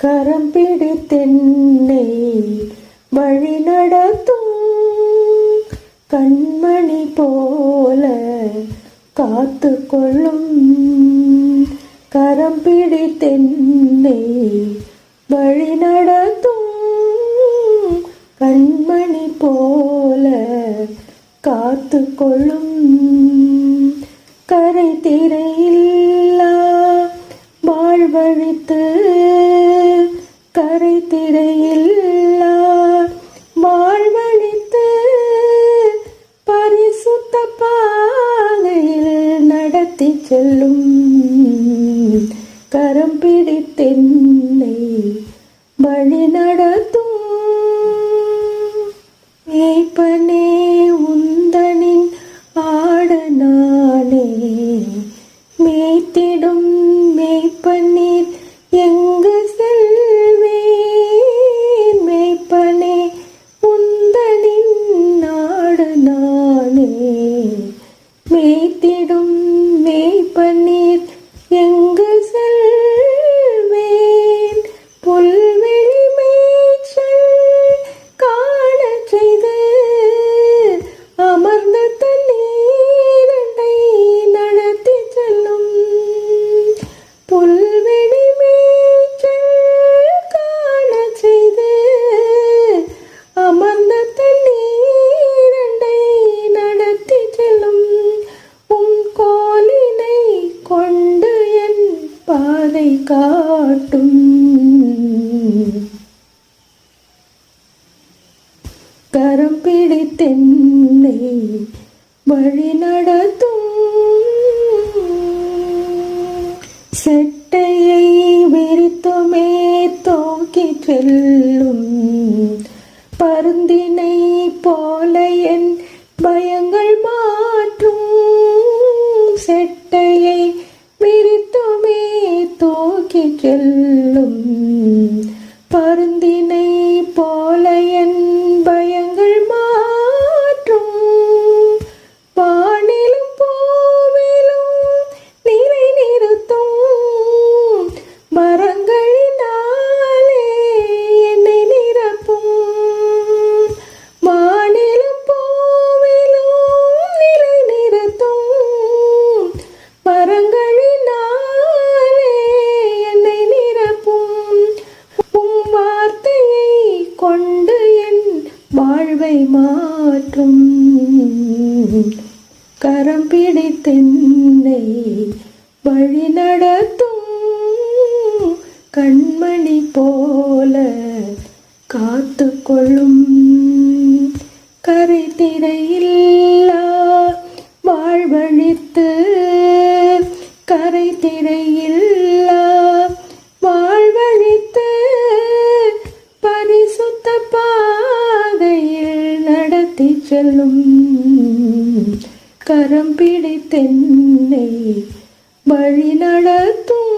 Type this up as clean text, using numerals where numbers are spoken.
கரம் பிடித்தென்னை வழி நடத்தும் கண்மணி போல காத்து கொள்ளும். கரம் பிடித்தென்னை வழி நடத்தும் கண்மணி போல காத்து கொள்ளும். கரை திரையில்லா வாழ்வழித்து கரை திரையில்லா வாழ்வழித்து பரிசுத்த பாதையில் நடத்தி செல்லும். கரம் பிடித்தென்னை வழி நடத்தும். மேய்ப்பனே உந்தனின் ஆடு நானே, மேய்த்திடும் மேய்ப்பனீர் எங்கு செல்வேன். மேய்ப்பனே உந்தனின் ஆடு நானே, மேய்த்திடும் மேய்ப்பனீர் எங்கு செல்வேன். புல்வெளி மேய்ச்சல் காணச் செய்து அமர்ந்த தண்ணீரண்டை நடத்தி செல்லும். புல்வெளி மேய்ச்சல் காணச் செய்து அமர்ந்த தண்ணீரண்டை நடத்தி செல்லும். உம் கோலினை கொண்டு என் பாதை காட்டும். கரம் பிடித்தென்னை வழி நடத்தும். செட்டையை விரித்துமே தூக்கி செல்லும் பருந்தினை போல என் பயங்கள் மாற்றும். செட்டையை விரித்துமே தூக்கி செல்லும் பருந்தினை போல என் பயங்கள் மாற்றும். வானிலும் பூவிலும் நிலை நிறுத்தும் வரங்களினாலே என்னை நிரப்பும். வானிலும் பூவிலும் நிலை நிறுத்தும் வரங்களினாலே என்னை நிரப்பும். உம் வார்த்தையை கொண்டு என் வாழ்வை மாற்றும். கரம் பிடித்தென்னை வழி நடத்தும் கண்மணி போல காத்து கொள்ளும். கரை திரையில்லா வாழ்வழித்து கரை திரையில்லா வாழ்வழித்து பரிசுத்த பாதையில் நடத்தி செல்லும். கரம் பிடித்தென்னை வழி நடத்தும்.